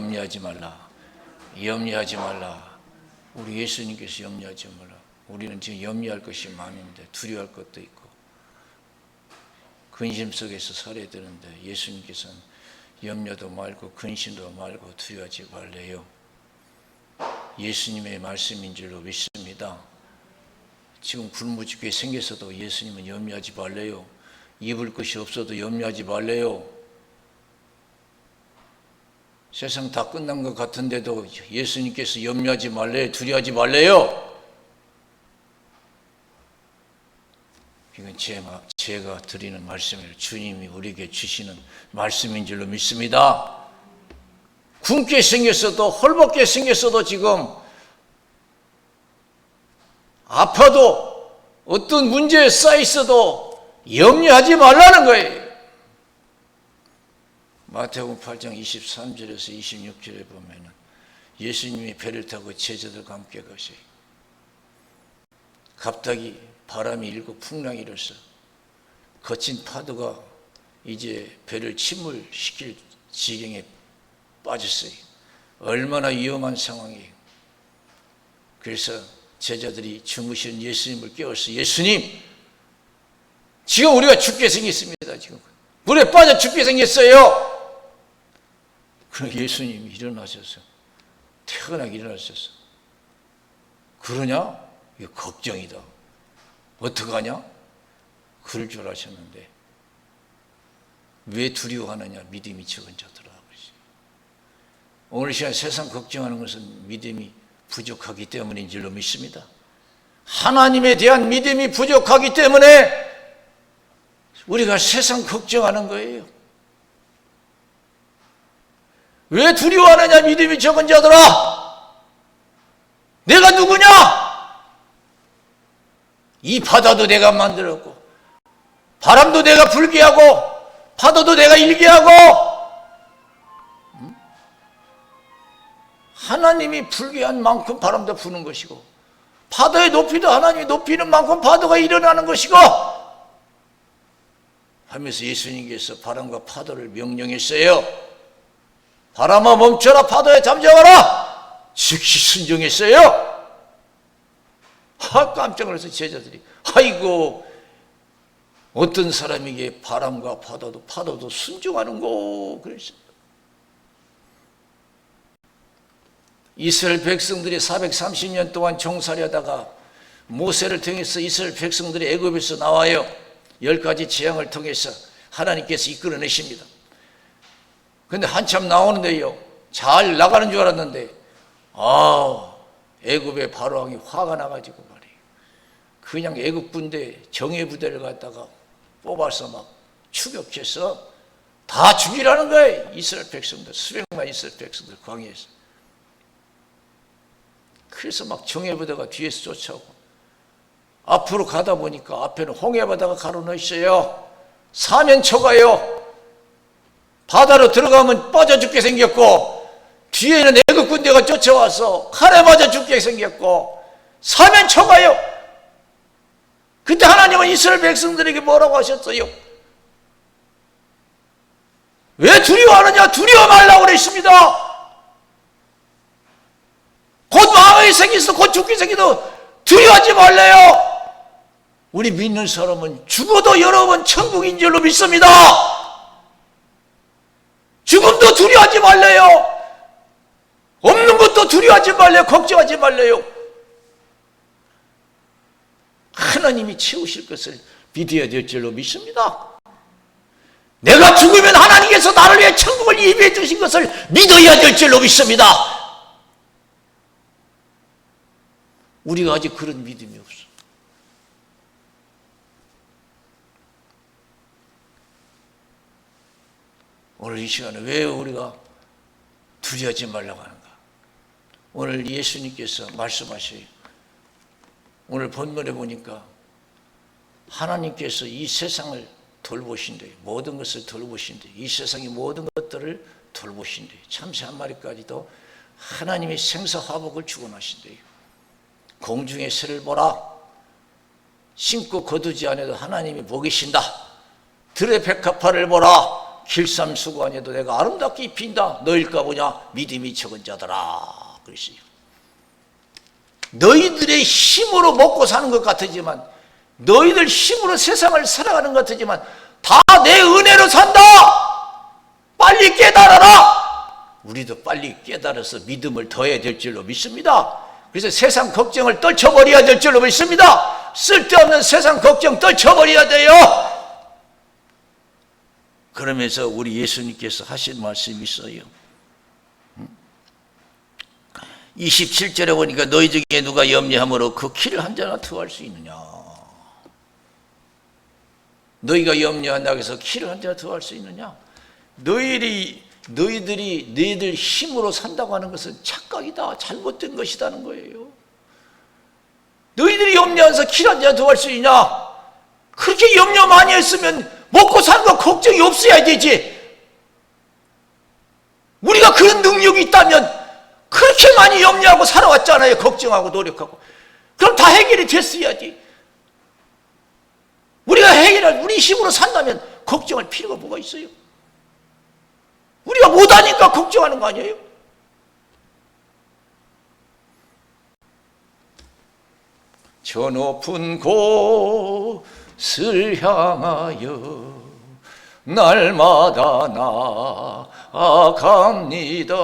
염려하지 말라. 염려하지 말라. 우리 예수님께서 염려하지 말라. 우리는 지금 염려할 것이 많은데 두려워할 것도 있고 근심 속에서 살아야 되는데 예수님께서는 염려도 말고 근심도 말고 두려워하지 말래요. 예수님의 말씀인 줄로 믿습니다. 지금 굶어 죽게 생겼어도 예수님은 염려하지 말래요. 입을 것이 없어도 염려하지 말래요. 세상 다 끝난 것 같은데도 예수님께서 염려하지 말래요. 두려워하지 말래요. 이건 제가 드리는 말씀이에요. 주님이 우리에게 주시는 말씀인 줄로 믿습니다. 굶게 생겼어도 헐벗게 생겼어도 지금 아파도 어떤 문제에 쌓여 있어도 염려하지 말라는 거예요. 마태복음 8장 23절에서 26절에 보면 예수님이 배를 타고 제자들과 함께 가셔요. 갑자기 바람이 일고 풍랑이 일어서 거친 파도가 이제 배를 침몰시킬 지경에 빠졌어요. 얼마나 위험한 상황이에요. 그래서 제자들이 주무신 예수님을 깨워서 예수님, 지금 우리가 죽게 생겼습니다. 지금 물에 빠져 죽게 생겼어요. 그럼 예수님이 일어나셔서 태어나게 일어나셔서 그러냐? 이거 걱정이다. 어떡하냐? 그럴 줄 아셨는데 왜 두려워하느냐? 믿음이 적은 자들아. 오늘 시간 세상 걱정하는 것은 믿음이 부족하기 때문인 줄로 믿습니다. 하나님에 대한 믿음이 부족하기 때문에 우리가 세상 걱정하는 거예요. 왜 두려워하느냐? 믿음이 적은 자들아. 내가 누구냐? 이 바다도 내가 만들었고 바람도 내가 불게 하고 파도도 내가 일게 하고 하나님이 불게 한 만큼 바람도 부는 것이고 파도의 높이도 하나님이 높이는 만큼 파도가 일어나는 것이고 하면서 예수님께서 바람과 파도를 명령했어요. 바람아 멈춰라, 파도에 잠잠하라. 즉시 순종했어요. 깜짝 놀라서 제자들이 아이고 어떤 사람에게 바람과 파도도 순종하는고 그랬습니다. 이스라엘 백성들이 430년 동안 종살이하다가 모세를 통해서 이스라엘 백성들이 애굽에서 나와요. 10가지 재앙을 통해서 하나님께서 이끌어내십니다. 그런데 한참 나오는데요, 잘 나가는 줄 알았는데 애굽의 바로왕이 화가 나가지고 말이에요. 그냥 애굽 군대 정예부대를 갖다가 뽑아서 막 추격해서 다 죽이라는 거예요. 이스라엘 백성들, 수백만 이스라엘 백성들 광야에서. 그래서 막 정예부대가 뒤에서 쫓아오고 앞으로 가다 보니까 앞에는 홍해바다가 가로놓여 있어요. 사면초가요. 바다로 들어가면 빠져 죽게 생겼고 뒤에는 애국 군대가 쫓아와서 칼에 맞아 죽게 생겼고 사면초가요. 그때 하나님은 이스라엘 백성들에게 뭐라고 하셨어요? 왜 두려워하느냐? 두려워 말라고 그랬습니다. 곧 망하게 생겼어. 곧 죽게 생겨도 두려워하지 말래요. 우리 믿는 사람은 죽어도 여러 번 천국인 줄로 믿습니다. 죽음도 두려워하지 말래요. 없는 것도 두려워하지 말래요. 걱정하지 말래요. 하나님이 채우실 것을 믿어야 될 줄로 믿습니다. 내가 죽으면 하나님께서 나를 위해 천국을 예비해 주신 것을 믿어야 될 줄로 믿습니다. 우리가 아직 그런 믿음이 없어. 오늘 이 시간에 왜 우리가 두려워하지 말라고 하는가? 오늘 예수님께서 말씀하셔요. 오늘 본문에 보니까 하나님께서 이 세상을 돌보신대요. 모든 것을 돌보신대요. 이 세상의 모든 것들을 돌보신대요. 참새 한 마리까지도 하나님이 생사화복을 주관하신대요. 공중의 새를 보라. 신고 거두지 않아도 하나님이 보계신다. 들의 백합화를 보라. 길쌈수고하니도 내가 아름답게 입힌다. 너일까 보냐 믿음이 적은 자들아. 그랬어요. 너희들의 힘으로 먹고 사는 것 같으지만, 너희들 힘으로 세상을 살아가는 것 같으지만 다 내 은혜로 산다. 빨리 깨달아라. 우리도 빨리 깨달아서 믿음을 더해야 될 줄로 믿습니다. 그래서 세상 걱정을 떨쳐버려야 될 줄로 믿습니다. 쓸데없는 세상 걱정 떨쳐버려야 돼요. 그러면서 우리 예수님께서 하신 말씀이 있어요. 27절에 보니까 너희 중에 누가 염려함으로 그 키를 한 자나 더할 수 있느냐. 너희가 염려한다고 해서 키를 한 자나 더할 수 있느냐. 너희들이 너희들 힘으로 산다고 하는 것은 착각이다. 잘못된 것이라는 거예요. 너희들이 염려해서 키를 한 자나 더할 수 있냐. 그렇게 염려 많이 했으면 먹고 사는 거 걱정이 없어야 되지. 우리가 그런 능력이 있다면 그렇게 많이 염려하고 살아왔잖아요. 걱정하고 노력하고. 그럼 다 해결이 됐어야지. 우리가 우리 힘으로 산다면 걱정할 필요가 뭐가 있어요? 우리가 못하니까 걱정하는 거 아니에요? 저 높은 곳을 향하여 날마다 나아갑니다.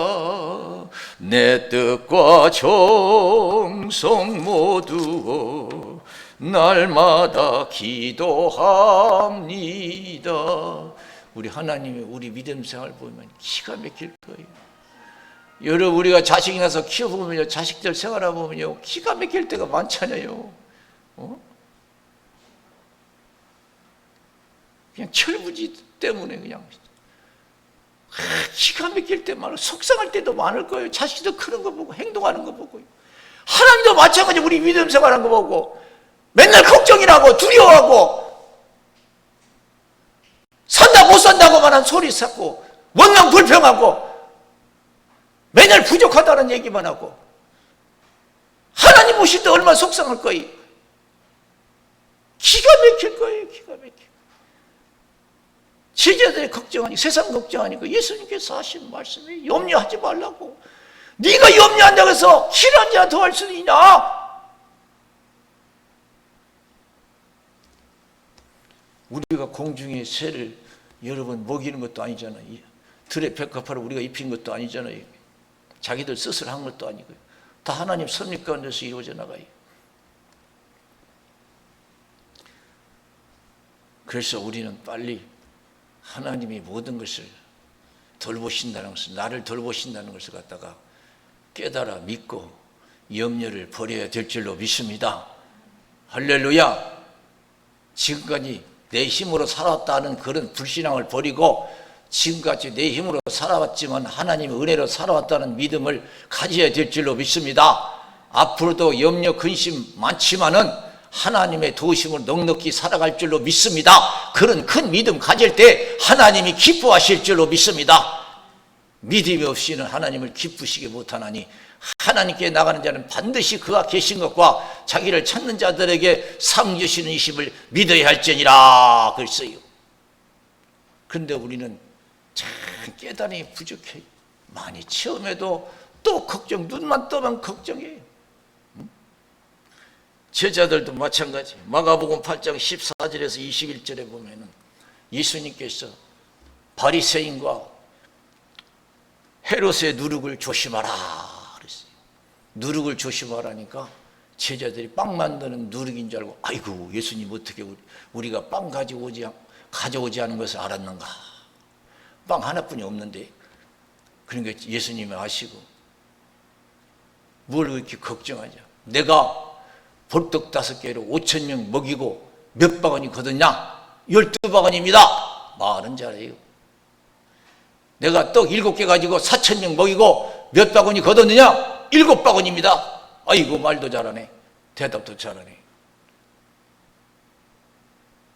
내 뜻과 정성 모두 날마다 기도합니다. 우리 하나님의 우리 믿음 생활 보면 기가 막힐 거예요. 여러분, 우리가 자식이 나서 키워보면요, 자식들 생활하고 보면요, 기가 막힐 때가 많잖아요. 그냥 철부지 때문에 그냥 기가 막힐 때 많고 속상할 때도 많을 거예요. 자식들 크는 거 보고 행동하는 거 보고요. 하나님도 마찬가지. 우리 믿음 생활하는 거 보고 맨날 걱정이라고 두려워하고 산다 못 산다고만 한 소리 쌓고 원망 불평하고 맨날 부족하다는 얘기만 하고 하나님 오실 때 얼마나 속상할 거예요. 기가 막힐 거예요. 기가 막혀. 제자들이 걱정하니 세상 걱정하니까 예수님께서 하신 말씀이 염려하지 말라고. 네가 염려한다고 해서 킬 한 잔 더 할 수 있냐? 우리가 공중의 새를 여러분 먹이는 것도 아니잖아요. 들의 백합화를 우리가 입힌 것도 아니잖아요. 자기들 스스로 한 것도 아니고요. 다 하나님 섭리 가운데서 이루어져 나가요. 그래서 우리는 빨리 하나님이 모든 것을 돌보신다는 것을, 나를 돌보신다는 것을 갖다가 깨달아 믿고 염려를 버려야 될 줄로 믿습니다. 할렐루야. 지금까지 내 힘으로 살아왔다는 그런 불신앙을 버리고 지금까지 내 힘으로 살아왔지만 하나님의 은혜로 살아왔다는 믿음을 가져야 될 줄로 믿습니다. 앞으로도 염려 근심 많지만은 하나님의 도우심을 넉넉히 살아갈 줄로 믿습니다. 그런 큰 믿음 가질 때 하나님이 기뻐하실 줄로 믿습니다. 믿음이 없이는 하나님을 기쁘시게 못하나니 하나님께 나가는 자는 반드시 그가 계신 것과 자기를 찾는 자들에게 상 주시는 이심을 믿어야 할지니라 그랬어요. 그런데 우리는 참 깨달음이 부족해요. 많이 체험해도 또 걱정, 눈만 떠면 걱정이에요. 제자들도 마찬가지. 마가복음 8장 14절에서 21절에 보면은 예수님께서 바리새인과 헤롯의 누룩을 조심하라 그랬어요. 누룩을 조심하라니까 제자들이 빵 만드는 누룩인 줄 알고 아이고 예수님 어떻게 우리가 빵 가져오지 않은 것을 알았는가. 빵 하나뿐이 없는데. 그러니까 예수님이 아시고 뭘 그렇게 걱정하냐. 내가 볼떡 5개로 5,000명 먹이고 몇 바구니 거뒀냐? 12바구니입니다. 말은 잘해요. 내가 떡 7개 가지고 4,000명 먹이고 몇 바구니 거뒀느냐? 7바구니입니다. 아이고 말도 잘하네. 대답도 잘하네.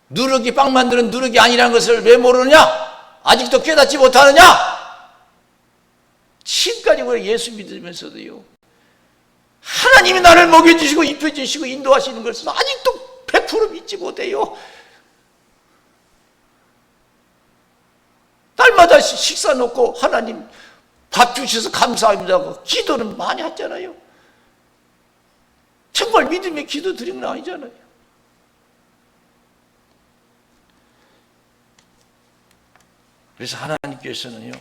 누룩이 빵 만드는 누룩이 아니라는 것을 왜 모르느냐? 아직도 깨닫지 못하느냐? 지금까지 우리 예수 믿으면서도요, 하나님이 나를 먹여주시고 입혀주시고 인도하시는 것을 아직도 100% 믿지 못해요. 나 식사 놓고 하나님 밥 주셔서 감사합니다. 기도는 많이 했잖아요. 정말 믿음의 기도 드린 건 아니잖아요. 그래서 하나님께서는요,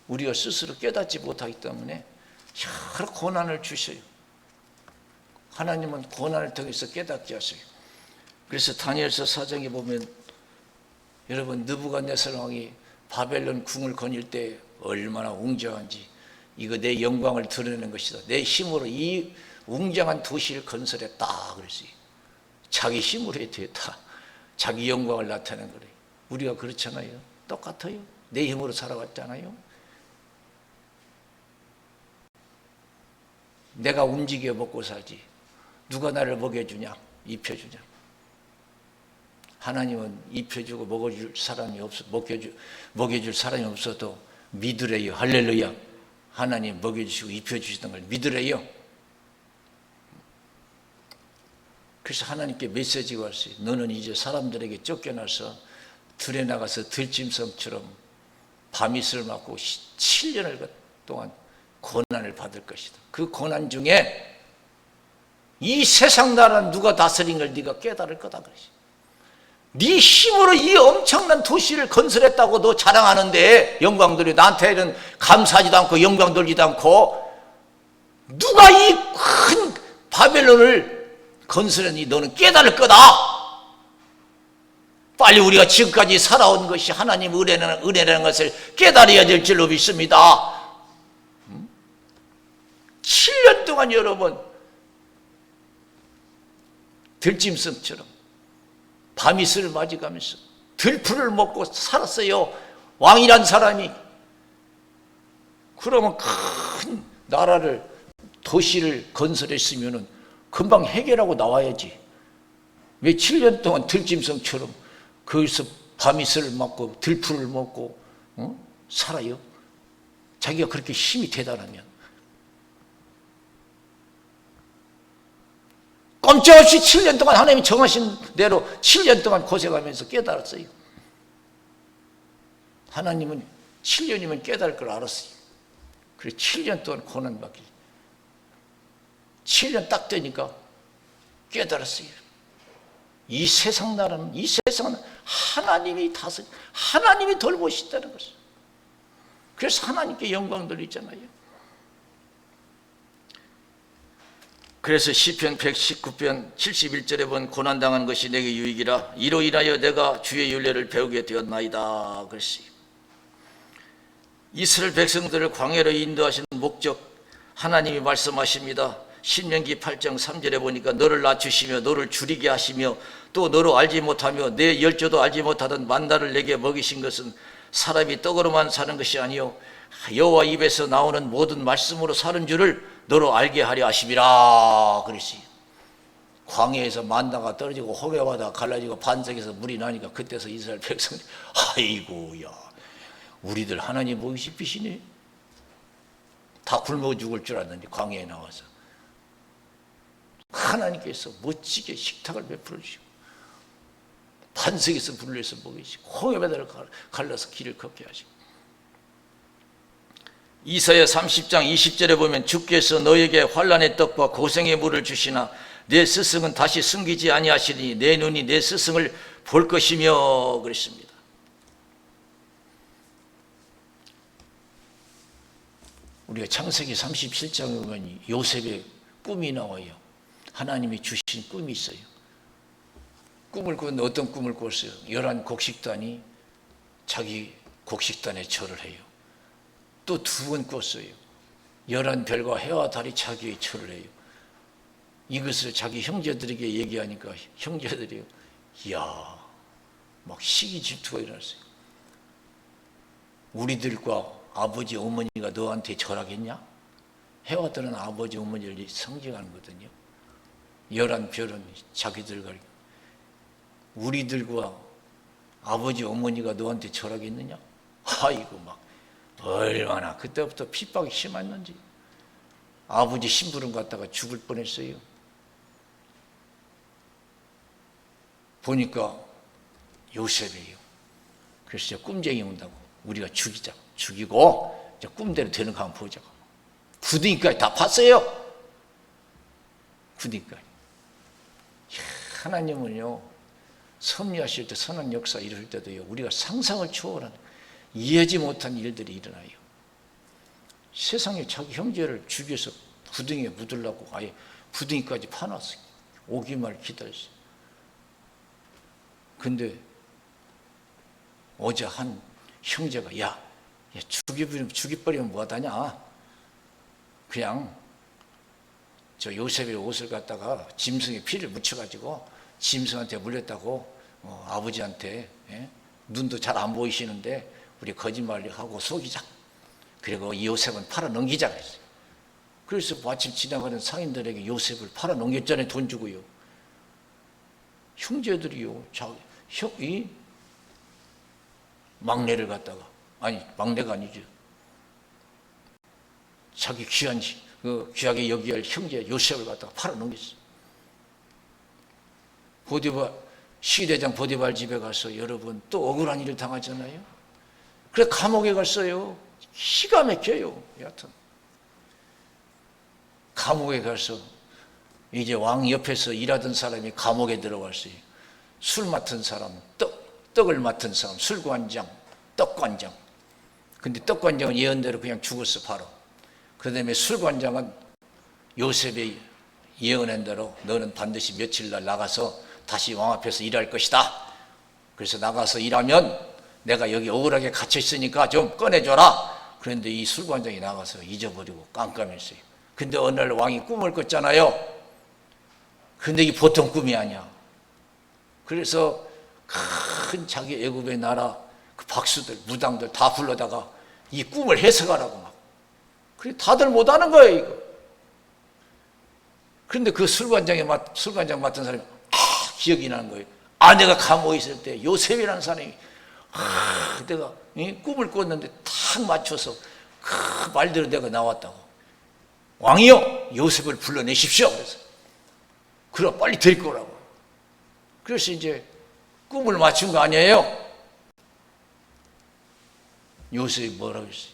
우리가 스스로 깨닫지 못하기 때문에 여러 고난을 주셔요. 하나님은 고난을 통해서 깨닫게 하세요. 그래서 다니엘서 4장에 보면 여러분 느부갓네살 왕이 바벨론 궁을 거닐 때 얼마나 웅장한지, 이거 내 영광을 드러내는 것이다, 내 힘으로 이 웅장한 도시를 건설했다 그랬어요. 자기 힘으로 했다. 자기 영광을 나타내는 거래요. 우리가 그렇잖아요. 똑같아요. 내 힘으로 살아왔잖아요. 내가 움직여 먹고 살지 누가 나를 먹여주냐, 입혀주냐. 하나님은 입혀주고 먹여줄 사람이 먹여줄 사람이 없어도 믿으래요. 할렐루야. 하나님 먹여주시고 입혀주시던 걸 믿으래요. 그래서 하나님께 메시지가 왔어요. 너는 이제 사람들에게 쫓겨나서 들에 나가서 들짐승처럼 밤이슬 맞고 7년을 동안 고난을 받을 것이다. 그 고난 중에 이 세상 나라는 누가 다스린 걸 네가 깨달을 거다 그러지. 네 힘으로 이 엄청난 도시를 건설했다고 너 자랑하는데 영광 돌려 나한테는 감사하지도 않고 영광 돌리지도 않고 누가 이 큰 바벨론을 건설했니? 너는 깨달을 거다. 빨리 우리가 지금까지 살아온 것이 하나님 은혜라는 것을 깨달아야 될 줄로 믿습니다. 7년 동안 여러분 들짐승처럼 밤이슬을 맞이가면서 들풀을 먹고 살았어요. 왕이란 사람이. 그러면 큰 나라를 도시를 건설했으면 금방 해결하고 나와야지. 왜 7년 동안 들짐승처럼 거기서 밤이슬을 맞고 들풀을 먹고 살아요? 자기가 그렇게 힘이 대단하면. 꼼짝없이 7년 동안 하나님이 정하신 대로 7년 동안 고생하면서 깨달았어요. 하나님은 7년이면 깨달을 걸 알았어요. 그래서 7년 동안 고난받기. 7년 딱 되니까 깨달았어요. 이 세상 나라는, 이 세상은 하나님이 하나님이 돌보신다는 것을. 그래서 하나님께 영광 돌리잖아요. 그래서 시편 119편 71절에 본 고난당한 것이 내게 유익이라 이로 인하여 내가 주의 윤례를 배우게 되었나이다 그랬어요. 이스라엘 백성들을 광야로 인도하신 목적 하나님이 말씀하십니다. 신명기 8장 3절에 보니까 너를 낮추시며 너를 줄이게 하시며 또 너로 알지 못하며 내 열조도 알지 못하던 만나를 내게 먹이신 것은 사람이 떡으로만 사는 것이 아니요 여호와 입에서 나오는 모든 말씀으로 사는 줄을 너로 알게 하려 하심이라 그랬어요. 광야에서 만나가 떨어지고 호게바다 갈라지고 반석에서 물이 나니까 그때서 이스라엘 백성들이 아이고야 우리들 하나님 보이시 빛이네. 다 굶어 죽을 줄 알았는데 광야에 나와서 하나님께서 멋지게 식탁을 베풀어 주시고 반석에서 불을 내서 먹이시고 호게바다를 갈라서 길을 걷게 하시고 이사야 30장 20절에 보면 주께서 너에게 환난의 떡과 고생의 물을 주시나 내 스승은 다시 숨기지 아니하시니 내 눈이 내 스승을 볼 것이며 그랬습니다. 우리가 창세기 37장에 보면 요셉의 꿈이 나와요. 하나님이 주신 꿈이 있어요. 꿈을 꾸는데 어떤 꿈을 꿨어요? 11 곡식단이 자기 곡식단에 절을 해요. 또 2번 꿨어요. 11별과 해와 달이 자기의 절을 해요. 이것을 자기 형제들에게 얘기하니까 형제들이 이야 막 시기 질투가 일어났어요. 우리들과 아버지 어머니가 너한테 절하겠냐? 해와 달은 아버지 어머니를 상징하는 거거든요. 11별은 자기들과 우리들과 아버지 어머니가 너한테 절하겠느냐? 아이고 막 얼마나 그때부터 핍박이 심했는지 아버지 심부름 갔다가 죽을 뻔했어요. 보니까 요셉이에요. 그래서 꿈쟁이 온다고 우리가 죽이고 이제 꿈대로 되는 거 한번 보자고. 구덩이까지 다 팠어요. 구덩이까지. 하나님은요, 섭리하실 때 선한 역사 이룰 때도요, 우리가 상상을 초월한 이해하지 못한 일들이 일어나요. 세상에 자기 형제를 죽여서 구덩이에 묻으려고 아예 구덩이까지 파놨어요. 오기만 기다렸어요. 근데 어제 한 형제가 야 죽여버리면 뭐하다냐, 그냥 저 요셉의 옷을 갖다가 짐승에 피를 묻혀가지고 짐승한테 물렸다고 아버지한테, 눈도 잘 안 보이시는데 우리 거짓말을 하고 속이자. 그리고 이 요셉은 팔아 넘기자 그랬어요. 그래서 마침 지나가는 상인들에게 요셉을 팔아 넘겼잖아요. 돈 주고요. 형제들이요, 이 막내를 갖다가, 아니 막내가 아니죠, 자기 귀하게 여기야 할 형제 요셉을 갖다가 팔아 넘겼어요. 시대장 보디발 집에 가서 여러분 또 억울한 일을 당하잖아요. 그래 감옥에 갔어요. 기가 막혀요. 여하튼 감옥에 가서 이제 왕 옆에서 일하던 사람이 감옥에 들어갔어요. 술 맡은 사람, 떡을 맡은 사람, 술관장, 떡관장. 근데 떡관장은 예언대로 그냥 죽었어 바로. 그 다음에 술관장은 요셉이 예언한 대로 너는 반드시 며칠 날 나가서 다시 왕 앞에서 일할 것이다. 그래서 나가서 일하면 내가 여기 억울하게 갇혀 있으니까 좀 꺼내줘라. 그런데 이 술관장이 나가서 잊어버리고 깜깜했어요. 근데 어느 날 왕이 꿈을 꿨잖아요. 근데 이게 보통 꿈이 아니야. 그래서 큰 자기 애굽의 나라 그 박수들, 무당들 다 불러다가 이 꿈을 해석하라고 막. 그래 다들 못하는 거예요 이거. 그런데 그 술관장 맡은 사람이 기억이 나는 거예요. 내가 감옥에 있을 때 요셉이라는 사람이 내가 꿈을 꿨는데 탁 맞춰서 그 말대로 내가 나왔다고. 왕이요, 요셉을 불러내십시오. 그래서 그럼 빨리 데리고 오라고. 그래서 이제 꿈을 맞춘 거 아니에요. 요셉이 뭐라고 했어요?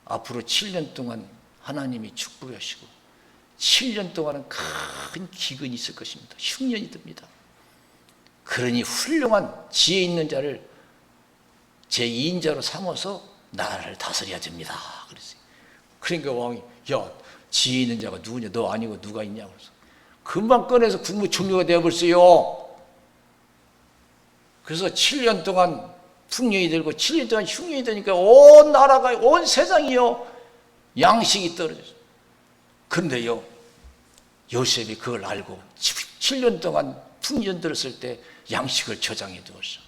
앞으로 7년 동안 하나님이 축복하시고 7년 동안은 큰 기근이 있을 것입니다. 흉년이 듭니다. 그러니 훌륭한 지혜 있는 자를 제2인자로 삼아서 나라를 다스려야 됩니다. 그랬어요. 그러니까 왕이 지혜 있는 자가 누구냐? 너 아니고 누가 있냐? 그래서 금방 꺼내서 국무총리가 되어버렸어요. 그래서 7년 동안 풍년이 들고 7년 동안 흉년이 되니까 온 나라가, 온 세상이요, 양식이 떨어졌어요. 그런데요, 요셉이 그걸 알고 7년 동안 풍년 들었을 때 양식을 저장해 두었어.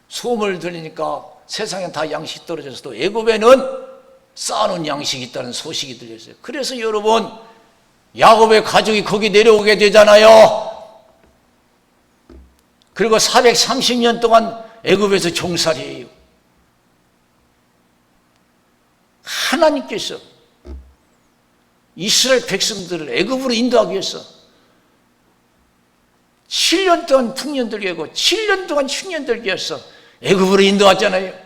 소문을 들으니까 세상에 다 양식이 떨어져서도 애굽에는 쌓아놓은 양식이 있다는 소식이 들렸어요. 그래서 여러분, 야곱의 가족이 거기 내려오게 되잖아요. 그리고 430년 동안 애굽에서 종살이에요. 하나님께서 이스라엘 백성들을 애굽으로 인도하기 위해서 7년 동안 풍년 들게 하고 7년 동안 흉년 들게 해서 애굽으로 인도하잖아요.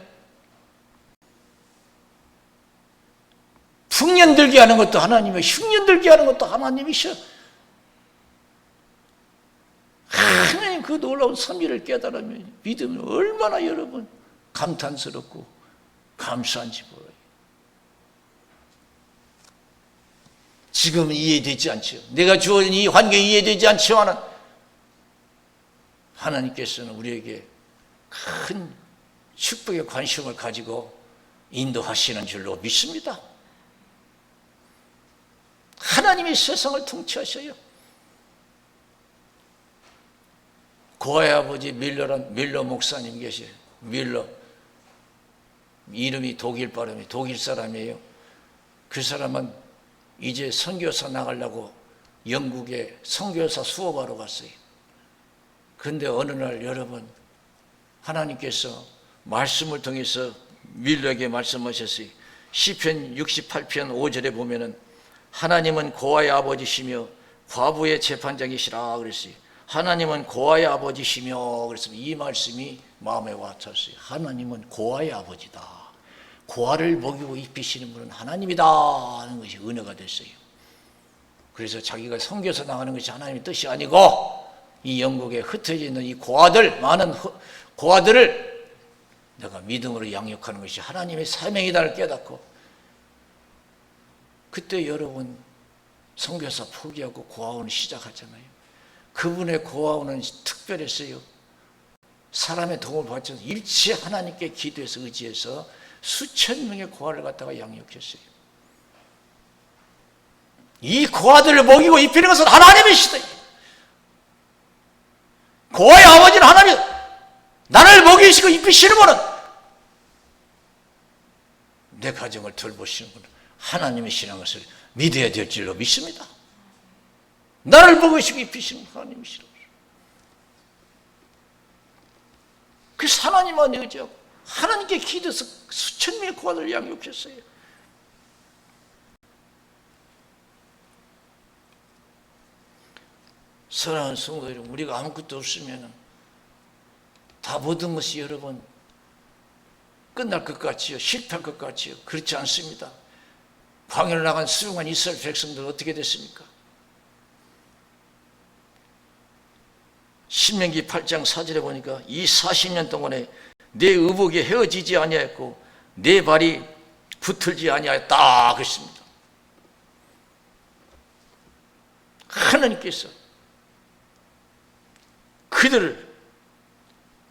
풍년 들게 하는 것도 하나님이고 흉년 들게 하는 것도 하나님이셔. 하나님 그 놀라운 섭리를 깨달으면 믿으면 얼마나 여러분 감탄스럽고 감사한지 몰라요. 지금은 이해되지 않죠. 내가 주어진 이 환경이 이해되지 않지만은 하나님께서는 우리에게 큰 축복의 관심을 가지고 인도하시는 줄로 믿습니다. 하나님이 세상을 통치하셔요. 고아의 아버지 밀러 목사님 계세요. 밀러, 이름이 독일 발음이 독일 사람이에요. 그 사람은 이제 선교사 나가려고 영국에 선교사 수업하러 갔어요. 그런데 어느 날 여러분, 하나님께서 말씀을 통해서 밀러에게 말씀하셨어요. 시편 68편 5절에 보면은 하나님은 고아의 아버지시며 과부의 재판장이시라 그랬어요. 하나님은 고아의 아버지시며, 그래서 이 말씀이 마음에 와닿았어요. 하나님은 고아의 아버지다. 고아를 먹이고 입히시는 분은 하나님이다 하는 것이 은혜가 됐어요. 그래서 자기가 섬겨서 나가는 것이 하나님의 뜻이 아니고 이 영국에 흩어져 있는 이 고아들, 많은 고아들을 내가 믿음으로 양육하는 것이 하나님의 사명이다를 깨닫고, 그때 여러분 선교사 포기하고 고아원을 시작하잖아요. 그분의 고아원은 특별했어요. 사람의 도움을 받지 않아서 일체 하나님께 기도해서 의지해서 수천 명의 고아를 갖다가 양육했어요. 이 고아들을 먹이고 입히는 것은 하나님이시다. 고아의 아버지는 하나님, 나를 먹이시고 입히시는 분은, 내 가정을 돌보시는 분은 하나님이시라는 것을 믿어야 될 줄로 믿습니다. 나를 먹이시고 입히시는 하나님이시라고. 그래서 하나님만 의지하고 하나님께 기도해서 수천 명의 고아들을 양육했어요. 사랑하는 성도 여러분, 우리가 아무것도 없으면 다 모든 것이 여러분 끝날 것 같지요? 실패할 것 같지요? 그렇지 않습니다. 광야를 나간 수용한 이스라엘 백성들 어떻게 됐습니까? 신명기 8장 4절에 보니까 이 40년 동안에 내 의복에 헤어지지 아니하였고 내 발이 붙들지 아니하였다 그랬습니다. 하나님께서 그들을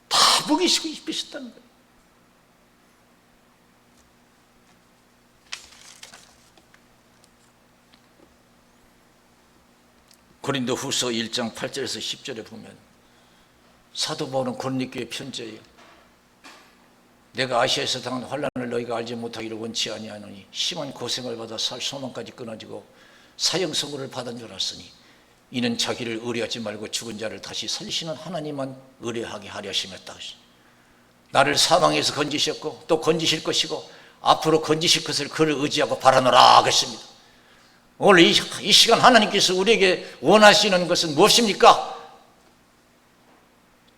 다 먹이시고 입히셨다는 거예요. 고린도후서 1장 8절에서 10절에 보면 사도 바울은 고린도교회 편지예요. 내가 아시아에서 당한 환난을 너희가 알지 못하기를 원치 아니하노니 심한 고생을 받아 살 소망까지 끊어지고 사형 선고를 받은 줄 알았으니 이는 자기를 의뢰하지 말고 죽은 자를 다시 살리시는 하나님만 의뢰하게 하려 하심이었다. 나를 사망에서 건지셨고 또 건지실 것이고 앞으로 건지실 것을 그를 의지하고 바라노라 하겠습니다. 오늘 이 시간 하나님께서 우리에게 원하시는 것은 무엇입니까?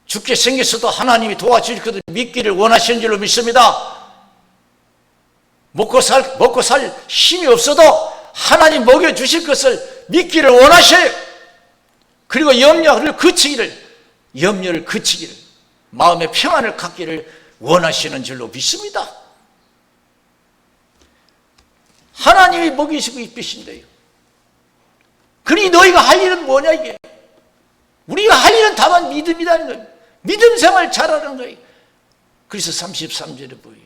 죽게 생겼어도 하나님이 도와주실 것을 믿기를 원하시는 줄로 믿습니다. 먹고 살 힘이 없어도 하나님 먹여주실 것을 믿기를 원하셔요. 그리고 염려를 그치기를, 마음의 평안을 갖기를 원하시는 줄로 믿습니다. 하나님이 먹이시고 입히신대요. 그러니 너희가 할 일은 뭐냐 이게? 우리가 할 일은 다만 믿음이라는 거예요. 믿음 생활 잘하는 거예요. 그래서 33절에 보여요.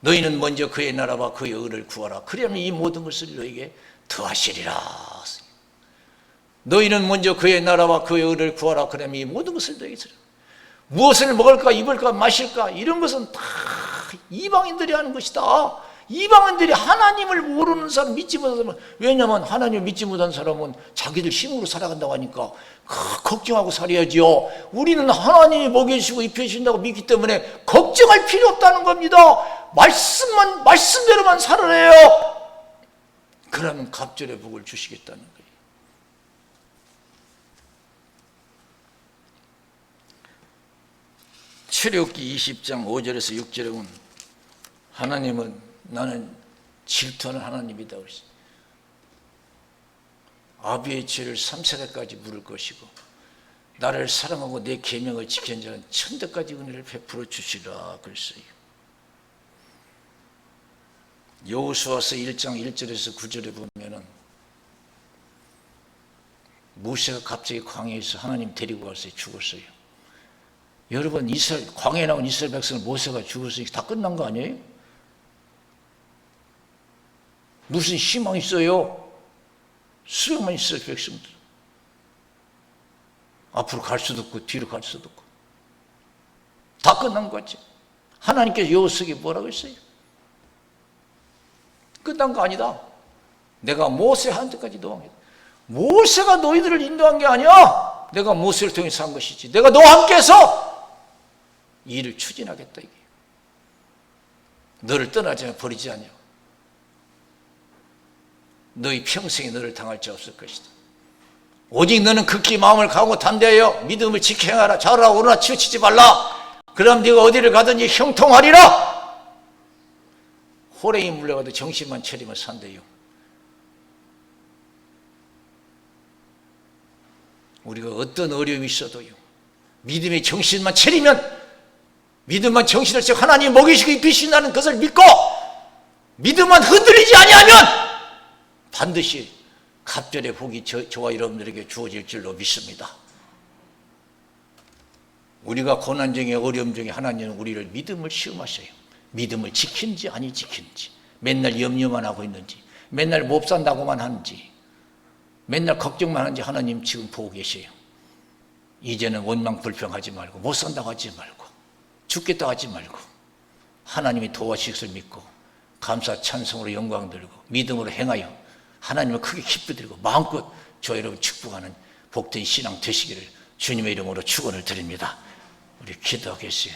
너희는 먼저 그의 나라와 그의 의를 구하라. 그러면 이 모든 것을 너희에게 더하시리라. 너희는 먼저 그의 나라와 그의 의를 구하라. 그러면 이 모든 것을 너희에게 주리라. 무엇을 먹을까 입을까 마실까 이런 것은 다 이방인들이 하는 것이다. 이방인들이 하나님을 모르는 사람, 믿지 못하는 사람, 왜냐하면 하나님을 믿지 못하는 사람은 자기들 힘으로 살아간다고 하니까 걱정하고 살아야지요. 우리는 하나님이 먹여주시고 입혀주신다고 믿기 때문에 걱정할 필요 없다는 겁니다. 말씀대로만 살아내요. 그러면 갑절의 복을 주시겠다는 거예요. 출애굽기 20장 5절에서 6절에 보면 하나님은 나는 질투하는 하나님이다 그랬어요. 아비의 죄를 3세대까지 물을 것이고 나를 사랑하고 내 계명을 지키는 자는 천대까지 은혜를 베풀어 주시라 그랬어요. 여호수아서 1장 1절에서 9절에 보면은 모세가 갑자기 광야에서 하나님 데리고 갔어요. 죽었어요. 여러분 광야에 나온 이스라엘 백성을 모세가 죽었으니 다 끝난 거 아니에요? 무슨 희망이 있어요? 수령만 있어요. 백성들 앞으로 갈 수도 없고 뒤로 갈 수도 없고 다 끝난 거지. 하나님께서 여호수아에게 뭐라고 했어요? 끝난 거 아니다. 내가 모세한테까지 인도하겠다. 모세가 너희들을 인도한 게 아니야. 내가 모세를 통해서 한 것이지. 내가 너와 함께해서 이 일을 추진하겠다 이게. 너를 떠나지 않아 버리지 않냐. 너희 평생에 너를 당할 자 없을 것이다. 오직 너는 극히 마음을 가고 담대하여 믿음을 지켜 행하라. 좌우나 우로나 치우치지 말라. 그럼 네가 어디를 가든지 형통하리라. 호랭이 물려가도 정신만 차리면 산대요. 우리가 어떤 어려움이 있어도요, 믿음의 정신만 차리면, 믿음만 정신을 쳐 하나님 먹이시고 입히신다는 것을 믿고 믿음만 흔들리지 아니하면 반드시 갑절의 복이 저와 여러분들에게 주어질 줄로 믿습니다. 우리가 고난 중에 어려움 중에 하나님은 우리를 믿음을 시험하셔요. 믿음을 지키는지 아니 지키는지, 맨날 염려만 하고 있는지, 맨날 못 산다고만 하는지, 맨날 걱정만 하는지 하나님 지금 보고 계세요. 이제는 원망 불평하지 말고, 못 산다고 하지 말고, 죽겠다 하지 말고, 하나님이 도와주실 것을 믿고 감사 찬송으로 영광 들고 믿음으로 행하여 하나님을 크게 기쁘게 드리고 마음껏 저 여러분 축복하는 복된 신앙 되시기를 주님의 이름으로 축원을 드립니다. 우리 기도하겠어요.